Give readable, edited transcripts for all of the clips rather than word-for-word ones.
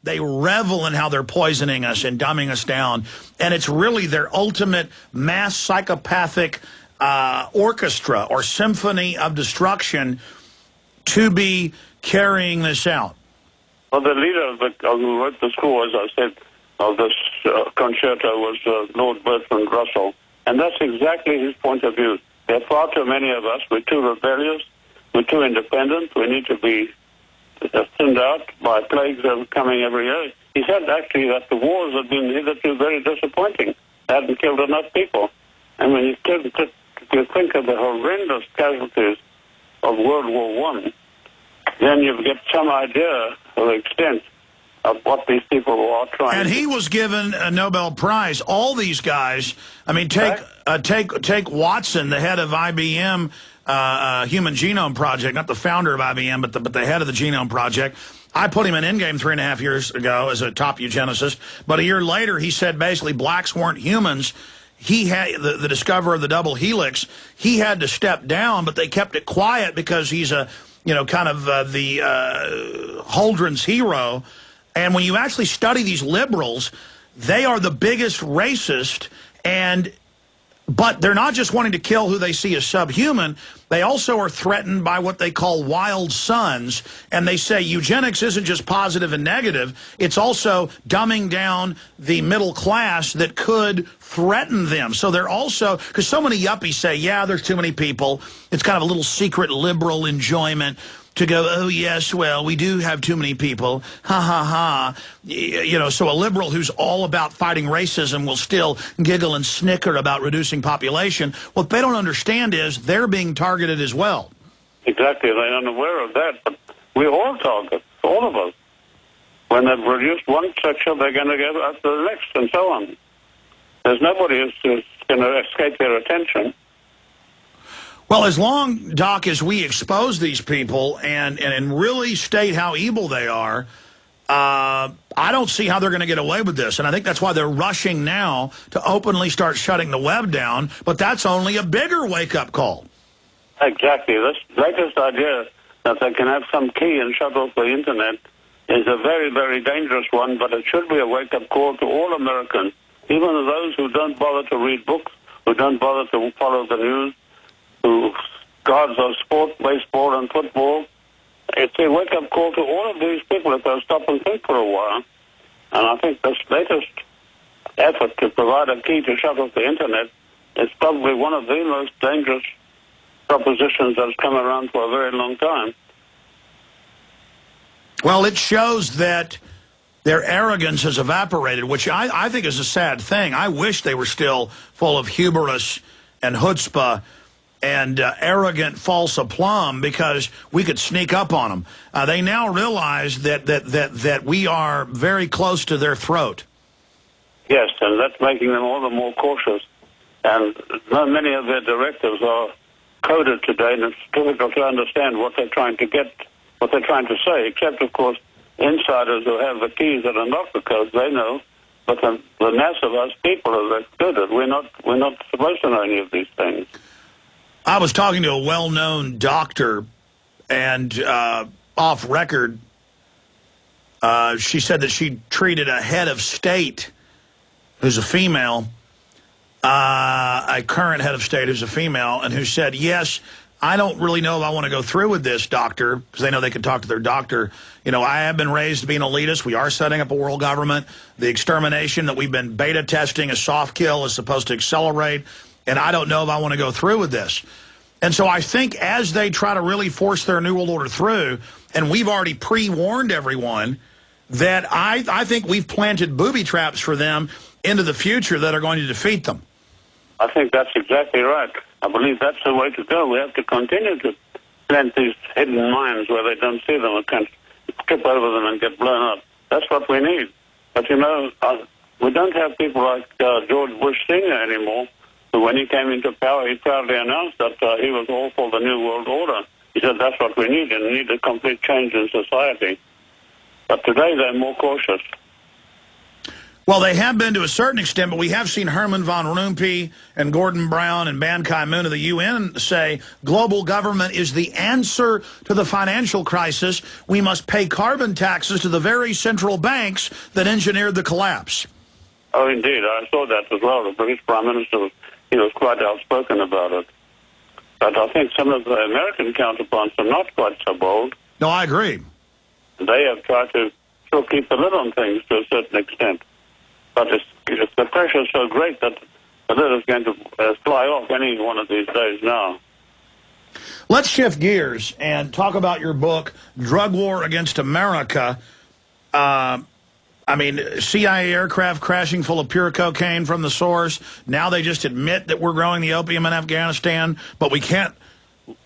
They revel in how they're poisoning us and dumbing us down. And it's really their ultimate mass psychopathic orchestra or symphony of destruction to be carrying this out. Well, the leader of who wrote the score, as I said, of this concerto was Lord Bertrand Russell. And that's exactly his point of view. There are far too many of us. We're too rebellious. We're too independent. We need to be thinned out by plagues that are coming every year. He said, actually, that the wars have been hitherto very disappointing. They hadn't killed enough people. And when you think of the horrendous casualties of World War I, then you get some idea of the extent of what these people are trying. And he was given a Nobel Prize. All these guys, I mean, take Watson, the head of IBM, Human Genome Project, not the founder of IBM, but the head of the Genome Project. I put him in Endgame 3.5 years ago as a top eugenicist. But a year later, he said basically blacks weren't humans. He had the discoverer of the double helix. He had to step down, but they kept it quiet because he's a, kind of the Holdren's hero. And when you actually study these liberals, they are the biggest racist, but they're not just wanting to kill who they see as subhuman. They also are threatened by what they call wild sons. And they say eugenics isn't just positive and negative. It's also dumbing down the middle class that could threaten them. So they're also, because so many yuppies say, yeah, there's too many people. It's kind of a little secret liberal enjoyment to go, oh, yes, well, we do have too many people, ha, ha, ha. So a liberal who's all about fighting racism will still giggle and snicker about reducing population. What they don't understand is they're being targeted as well. Exactly. They're unaware of that, but we're all targets, all of us. When they've reduced one section, they're going to go after the next, and so on. There's nobody who's going to escape their attention. Well, as long, Doc, as we expose these people and really state how evil they are, I don't see how they're going to get away with this. And I think that's why they're rushing now to openly start shutting the web down. But that's only a bigger wake-up call. Exactly. This latest idea that they can have some key and shut off the Internet is a very, very dangerous one, but it should be a wake-up call to all Americans, even those who don't bother to read books, who don't bother to follow the news, who gods of sport, baseball and football. It's a wake-up call to all of these people if they'll stop and think for a while. And I think this latest effort to provide a key to shut off the Internet is probably one of the most dangerous propositions that's come around for a very long time. Well, it shows that their arrogance has evaporated, which I think is a sad thing. I wish they were still full of hubris and chutzpah and arrogant false aplomb, because we could sneak up on them. They now realize that we are very close to their throat. Yes, and that's making them all the more cautious. And many of their directives are coded today, and it's difficult to understand what they're trying to get, what they're trying to say, except, of course, insiders who have the keys that unlock the code, they know. But the mass of us people are excluded. We're not supposed to know any of these things. I was talking to a well-known doctor, and off record, she said that she treated a head of state who's a female, a current head of state who's a female, and who said, yes, I don't really know if I want to go through with this, doctor, because they know they can talk to their doctor. I have been raised to be an elitist. We are setting up a world government. The extermination that we've been beta testing, a soft kill, is supposed to accelerate. And I don't know if I want to go through with this. And so I think as they try to really force their New World Order through, and we've already pre-warned everyone, that I think we've planted booby traps for them into the future that are going to defeat them. I think that's exactly right. I believe that's the way to go. We have to continue to plant these hidden mines where they don't see them and can trip over them and get blown up. That's what we need. But, we don't have people like George Bush Sr. anymore. When he came into power, he proudly announced that he was all for the New World Order. He said that's what we need, and we need a complete change in society. But today they're more cautious. Well, they have been to a certain extent, but we have seen Herman von Rompuy and Gordon Brown and Ban Ki-moon of the UN say global government is the answer to the financial crisis. We must pay carbon taxes to the very central banks that engineered the collapse. Oh, indeed. I saw that as well. The British Prime Minister, he was quite outspoken about it. But I think some of the American counterparts are not quite so bold. No, I agree. They have tried to still keep the lid on things to a certain extent. But the pressure is so great that the lid is going to fly off any one of these days now. Let's shift gears and talk about your book, Drug War Against America. I mean, CIA aircraft crashing full of pure cocaine from the source. Now they just admit that we're growing the opium in Afghanistan, but we can't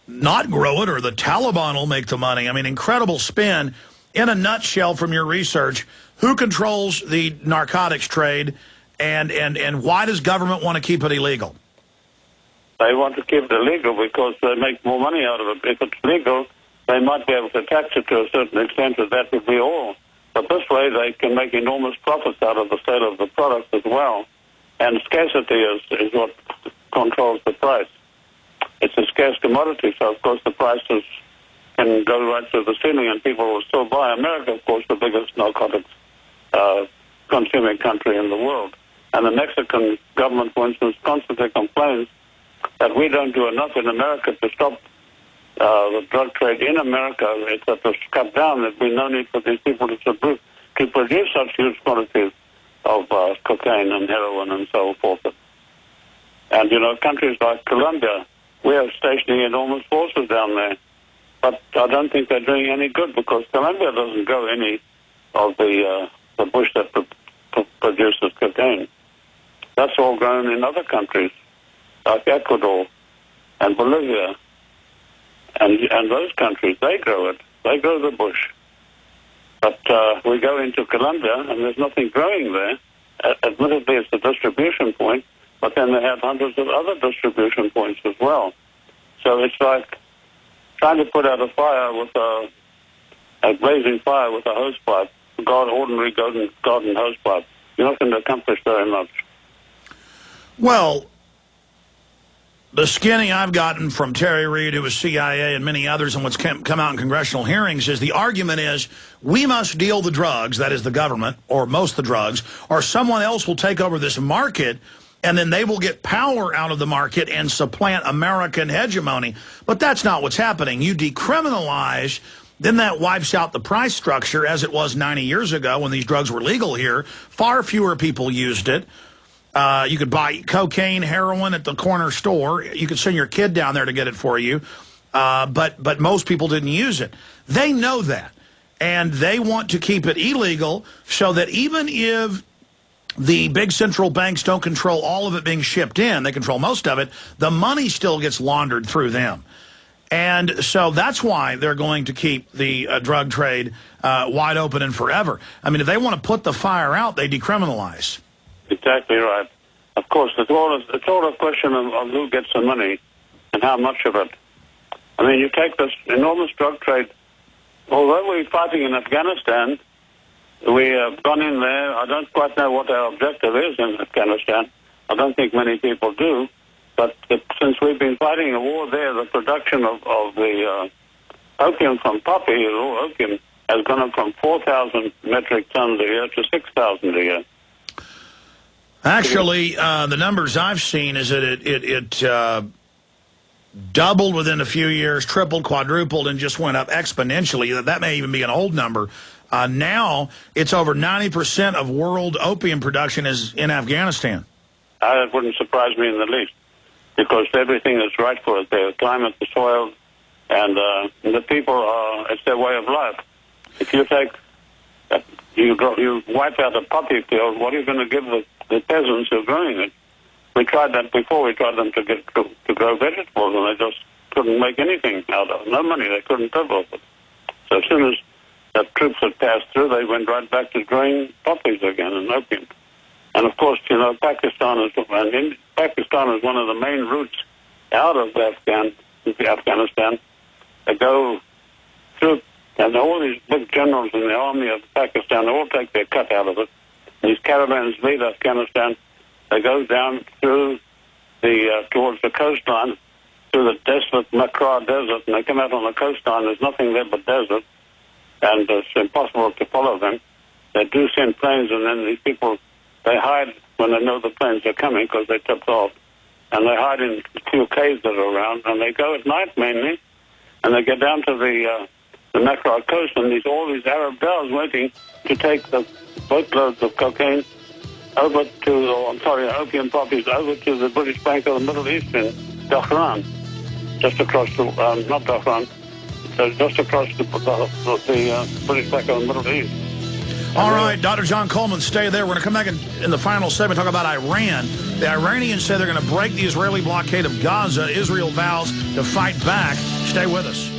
not grow it or the Taliban will make the money. I mean, incredible spin. In a nutshell from your research, who controls the narcotics trade and why does government want to keep it illegal? They want to keep it illegal because they make more money out of it. If it's legal, they might be able to tax it to a certain extent, and that would be all. But this way, they can make enormous profits out of the sale of the product as well. And scarcity is what controls the price. It's a scarce commodity, so of course the prices can go right to the ceiling and people will still buy. America, of course, the biggest narcotics consuming country in the world. And the Mexican government, for instance, constantly complains that we don't do enough in America to stop the drug trade in America. It's that to cut down. There'd be no need for these people to produce such huge quantities of cocaine and heroin and so forth. And, you know, countries like Colombia, we are stationing enormous forces down there. But I don't think they're doing any good because Colombia doesn't grow any of the bush that produces cocaine. That's all grown in other countries like Ecuador and Bolivia and those countries. They grow it. They grow the bush. But we go into Colombia and there's nothing growing there. Admittedly, it's a distribution point, but then they have hundreds of other distribution points as well. So it's like trying to put out a fire with a blazing fire with a hose pipe, ordinary garden hose pipe. You're not going to accomplish very much. Well, the skinny I've gotten from Terry Reid, who was CIA, and many others, and what's come out in congressional hearings, is the argument is we must deal the drugs, that is the government, or most of the drugs, or someone else will take over this market, and then they will get power out of the market and supplant American hegemony. But that's not what's happening. You decriminalize, then that wipes out the price structure as it was 90 years ago when these drugs were legal here. Far fewer people used it. You could buy cocaine, heroin at the corner store. You could send your kid down there to get it for you. But most people didn't use it. They know that. And they want to keep it illegal so that even if the big central banks don't control all of it being shipped in, they control most of it, the money still gets laundered through them. And so that's why they're going to keep the drug trade wide open and forever. I mean, if they want to put the fire out, they decriminalize. Exactly right. Of course, it's all a question of who gets the money and how much of it. I mean, you take this enormous drug trade. Although we're fighting in Afghanistan, we have gone in there. I don't quite know what our objective is in Afghanistan. I don't think many people do. But since we've been fighting a war there, the production of the opium from poppy, raw opium, has gone up from 4,000 metric tons a year to 6,000 a year. Actually, the numbers I've seen is that it doubled within a few years, tripled, quadrupled, and just went up exponentially. That may even be an old number. Now, it's over 90% of world opium production is in Afghanistan. That wouldn't surprise me in the least, because everything is right for it. The climate, the soil, and the people, it's their way of life. If you take, you wipe out a poppy field, what are you going to give the peasants who are growing it? We tried that before. We tried them to grow vegetables, and they just couldn't make anything out of it. No money. They couldn't live off it. So as soon as the troops had passed through, they went right back to growing poppies again and opium. And of course, you know, Pakistan is one of the main routes out of Afghanistan. They go through, and all these big generals in the army of Pakistan, they all take their cut out of it. These caravans leave Afghanistan. They go down through towards the coastline, through the desolate Makra Desert, and they come out on the coastline. There's nothing there but desert, and it's impossible to follow them. They do send planes, and then these people, they hide when they know the planes are coming because they tipped off, and they hide in a few caves that are around, and they go at night mainly, and they get down to the Makra coast, and all these Arab belles waiting to take the boatloads of cocaine over to, opium poppies over to the British Bank of the Middle East in Dhahran, just across the, not Dhahran, just across the British Bank of the Middle East. All right, Dr. John Coleman, stay there. We're going to come back in the final segment, talk about Iran. The Iranians say they're going to break the Israeli blockade of Gaza. Israel vows to fight back. Stay with us.